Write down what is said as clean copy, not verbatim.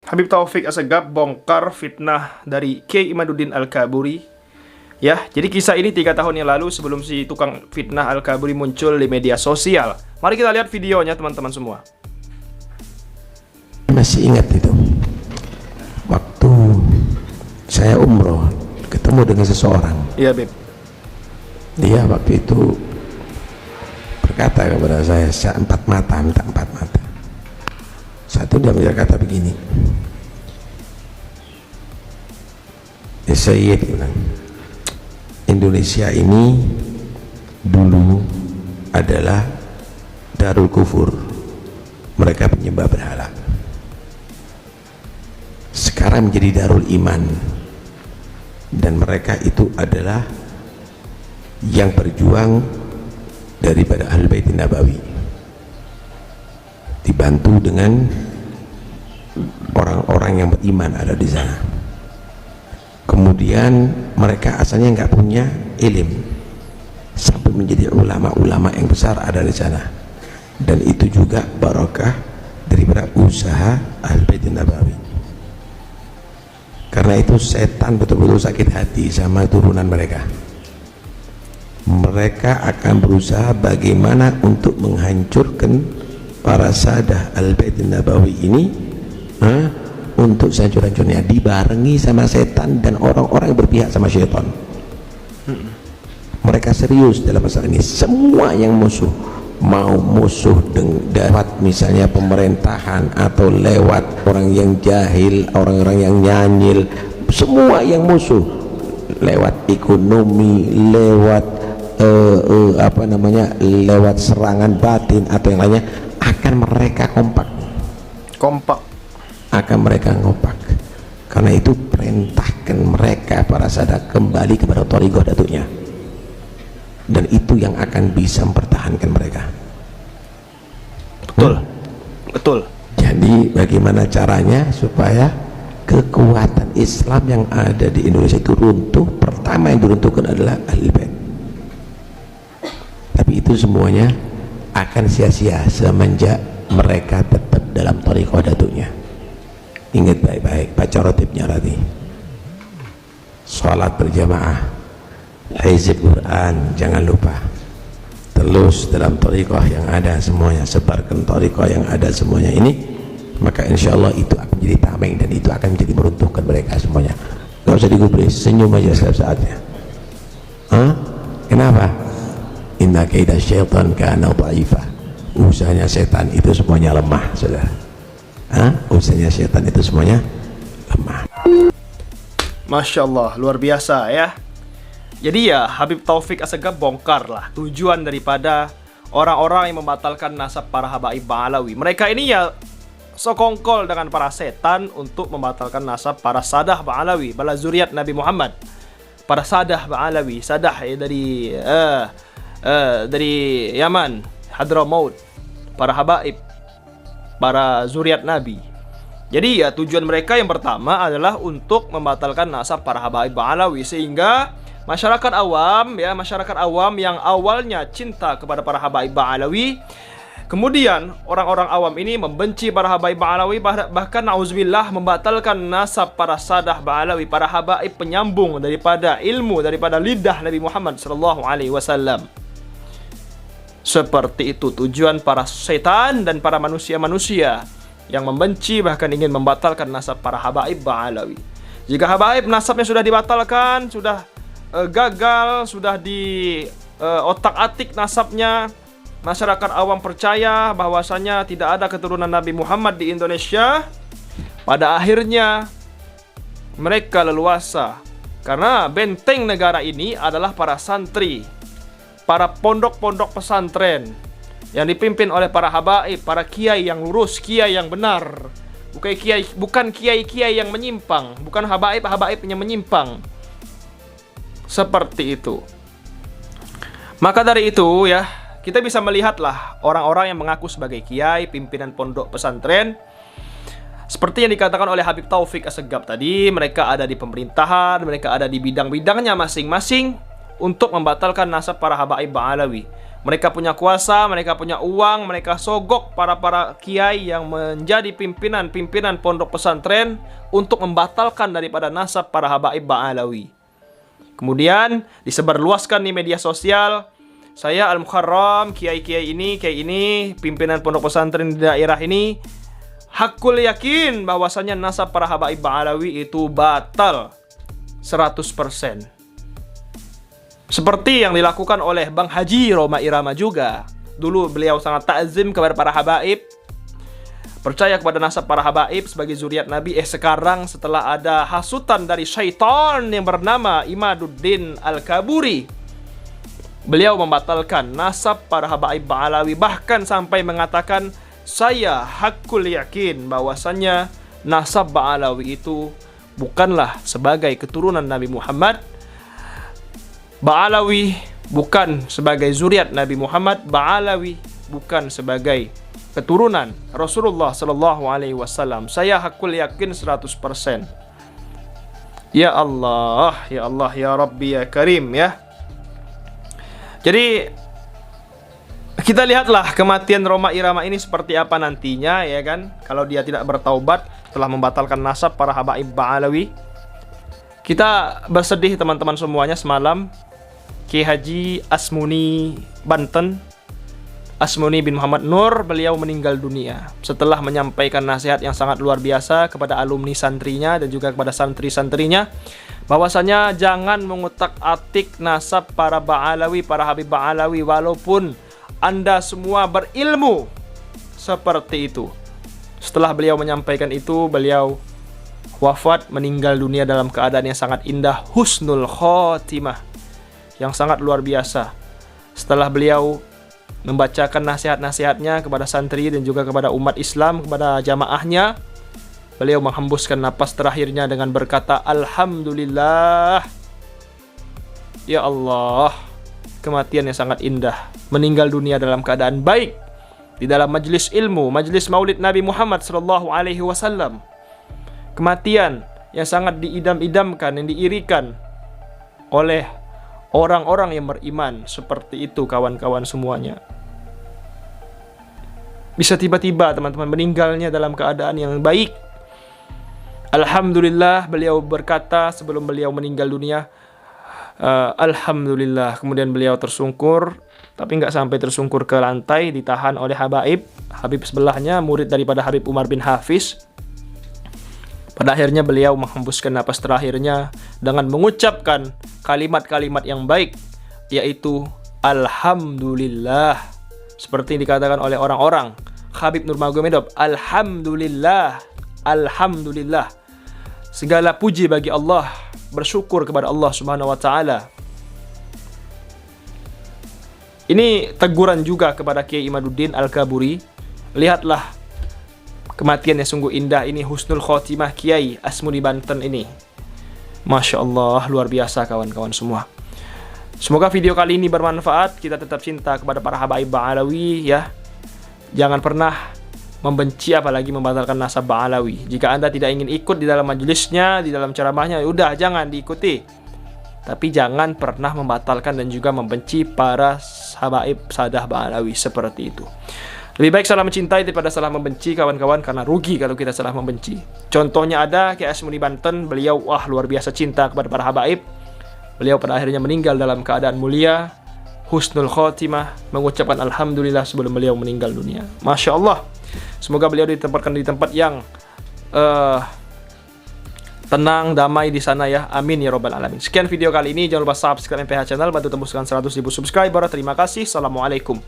Habib Taufik Assegaf bongkar fitnah dari Kiai Imaduddin Al-Kaburi. Ya, jadi kisah ini 3 tahun yang lalu sebelum si tukang fitnah Al-Kaburi muncul di media sosial. Mari kita lihat videonya teman-teman semua. Masih ingat itu waktu saya umroh ketemu dengan seseorang. Iya, Beb. Dia waktu itu berkata kepada saya, empat mata, minta 4 mata. Satu dia berkata begini, ya Sayyid bilang, Indonesia ini dulu adalah darul kufur, mereka penyembah berhala. Sekarang menjadi darul iman, dan mereka itu adalah yang berjuang daripada Ahlul Bait Nabawi, dibantu dengan orang-orang yang beriman ada di sana. Kemudian mereka asalnya nggak punya ilmu sampai menjadi ulama-ulama yang besar ada di sana, dan itu juga barokah daripada usaha Ahlul Bait Nabawi. Karena itu setan betul-betul sakit hati sama turunan mereka. Mereka akan berusaha bagaimana untuk menghancurkan para sadah Al-Bait Nabawi ini untuk sehancur-hancurnya, dibarengi sama setan dan orang-orang yang berpihak sama syaitan. Mereka serius dalam masalah ini. Semua yang musuh, mau musuh lewat misalnya pemerintahan atau lewat orang yang jahil, orang-orang yang nyanyil, semua yang musuh, lewat ekonomi, lewat lewat serangan batin atau yang lainnya, akan mereka kompak, akan mereka kompak. Karena itu perintahkan mereka para sahabat kembali kepada thariqah datuknya, dan itu yang akan bisa mempertahankan mereka. Betul. Jadi bagaimana caranya supaya kekuatan Islam yang ada di Indonesia itu runtuh? Pertama yang diruntuhkan adalah Ahlul Bait. Tapi itu semuanya akan sia-sia semenjak mereka tetap dalam thariqah datuknya. Ingat baik-baik, baca rotibnya tadi, sholat berjamaah, hizib Quran jangan lupa, terus dalam thariqah yang ada semuanya, sebarkan thariqah yang ada semuanya ini, maka insya Allah itu akan menjadi tameng, dan itu akan menjadi meruntuhkan mereka semuanya. Gak usah digubris, senyum aja setiap saatnya. Kenapa? Inna kaida syaitan kana dha'ifa. Usahanya setan itu semuanya lemah, saudara. Usahanya setan itu semuanya lemah. Masya Allah, luar biasa ya. Jadi ya, Habib Taufik Assegaf bongkar lah tujuan daripada orang-orang yang membatalkan nasab para habaib Ba'alawi. Mereka ini ya sokongkol dengan para setan untuk membatalkan nasab para sadah Ba'alawi, bala zuriat Nabi Muhammad. Para sadah Ba'alawi, sadah ya dari Yaman, Hadramaut, para habaib, para zuriat Nabi. Jadi ya tujuan mereka yang pertama adalah untuk membatalkan nasab para habaib Ba'alawi, sehingga masyarakat awam yang awalnya cinta kepada para habaib Ba'alawi, kemudian orang-orang awam ini membenci para habaib Ba'alawi, bahkan na'udzubillah membatalkan nasab para sadah Ba'alawi, para habaib penyambung daripada ilmu, daripada lidah Nabi Muhammad SAW. Seperti itu tujuan para setan dan para manusia-manusia yang membenci, bahkan ingin membatalkan nasab para habaib Ba'alawi. Jika habaib nasabnya sudah dibatalkan, sudah gagal, sudah di otak-atik nasabnya, masyarakat awam percaya bahwasanya tidak ada keturunan Nabi Muhammad di Indonesia. Pada akhirnya mereka leluasa, karena benteng negara ini adalah para santri, para pondok-pondok pesantren yang dipimpin oleh para habaib, para kiai yang lurus, kiai yang benar, bukan kiai-kiai yang menyimpang, bukan habaib-habaib yang menyimpang. Seperti itu. Maka dari itu ya, kita bisa melihatlah orang-orang yang mengaku sebagai kiai, pimpinan pondok pesantren, seperti yang dikatakan oleh Habib Taufik Assegaf tadi, mereka ada di pemerintahan, mereka ada di bidang-bidangnya masing-masing, untuk membatalkan nasab para habaib Ba'alawi. Mereka punya kuasa, mereka punya uang, mereka sogok para kiai yang menjadi pimpinan pondok pesantren untuk membatalkan daripada nasab para habaib Ba'alawi. Kemudian disebarluaskan di media sosial, saya Al-Muharram, kiai ini, pimpinan pondok pesantren di daerah ini, hakul yakin bahwasanya nasab para habaib Ba'alawi itu batal 100%. Seperti yang dilakukan oleh Bang Haji Roma Irama juga. Dulu beliau sangat ta'zim kepada para habaib, percaya kepada nasab para habaib sebagai zuriat Nabi. Sekarang setelah ada hasutan dari syaitan yang bernama Imaduddin Al-Kaburi, beliau membatalkan nasab para habaib Ba'alawi, bahkan sampai mengatakan, saya hakul yakin bahwasannya nasab Ba'alawi itu bukanlah sebagai keturunan Nabi Muhammad. Ba'alawi bukan sebagai zuriat Nabi Muhammad. Ba'alawi bukan sebagai keturunan Rasulullah Sallallahu Alaihi Wasallam. Saya hakul yakin 100%. Ya Allah, ya Rabbi, ya Karim, ya. Jadi kita lihatlah kematian Roma Irama ini seperti apa nantinya, ya kan? Kalau dia tidak bertaubat setelah membatalkan nasab para habaib Ba'alawi. Kita bersedih teman-teman semuanya semalam. Kiai Haji Asmuni Banten, Asmuni bin Muhammad Nur, beliau meninggal dunia setelah menyampaikan nasihat yang sangat luar biasa kepada alumni santrinya dan juga kepada santri-santrinya, bahwasanya jangan mengutak-atik nasab para Ba'alawi, para habib Ba'alawi, walaupun Anda semua berilmu seperti itu. Setelah beliau menyampaikan itu, beliau wafat, meninggal dunia dalam keadaan yang sangat indah, husnul khotimah, yang sangat luar biasa. Setelah beliau membacakan nasihat-nasihatnya kepada santri dan juga kepada umat Islam, kepada jamaahnya, beliau menghembuskan napas terakhirnya dengan berkata, Alhamdulillah. Ya Allah, kematian yang sangat indah, meninggal dunia dalam keadaan baik di dalam majelis ilmu, majelis maulid Nabi Muhammad Sallallahu Alaihi Wasallam. Kematian yang sangat diidam-idamkan, yang diirikan oleh orang-orang yang beriman. Seperti itu kawan-kawan semuanya. Bisa tiba-tiba teman-teman meninggalnya dalam keadaan yang baik. Alhamdulillah, beliau berkata sebelum beliau meninggal dunia, Alhamdulillah. Kemudian beliau tersungkur, tapi nggak sampai tersungkur ke lantai, ditahan oleh Habib sebelahnya, murid daripada Habib Umar bin Hafiz. Pada akhirnya beliau menghembuskan napas terakhirnya dengan mengucapkan kalimat-kalimat yang baik, yaitu Alhamdulillah. Seperti yang dikatakan oleh orang-orang, Habib Nurmagomedov, Alhamdulillah, Alhamdulillah. Segala puji bagi Allah, bersyukur kepada Allah Subhanahu wa Ta'ala. Ini teguran juga kepada Kiai Imaduddin Al-Kaburi. Lihatlah kematian yang sungguh indah ini, husnul khotimah Kiai Asmuni Banten ini. Masya Allah, luar biasa kawan-kawan semua. Semoga video kali ini bermanfaat. Kita tetap cinta kepada para habaib Ba'alawi, ya. Jangan pernah membenci apalagi membatalkan nasab Ba'alawi. Jika Anda tidak ingin ikut di dalam majelisnya, di dalam ceramahnya, udah jangan diikuti. Tapi jangan pernah membatalkan dan juga membenci para habaib sadah Ba'alawi seperti itu. Lebih baik salah mencintai daripada salah membenci kawan-kawan, karena rugi kalau kita salah membenci. Contohnya ada Kiai Asmuni Banten, beliau luar biasa cinta kepada para habaib. Beliau pada akhirnya meninggal dalam keadaan mulia, husnul khotimah, mengucapkan Alhamdulillah sebelum beliau meninggal dunia. Masya Allah. Semoga beliau ditempatkan di tempat yang tenang, damai di sana, ya. Amin ya Rabbal Alamin. Sekian video kali ini. Jangan lupa subscribe MPH Channel, bantu tembuskan 100.000 subscriber. Terima kasih. Assalamualaikum.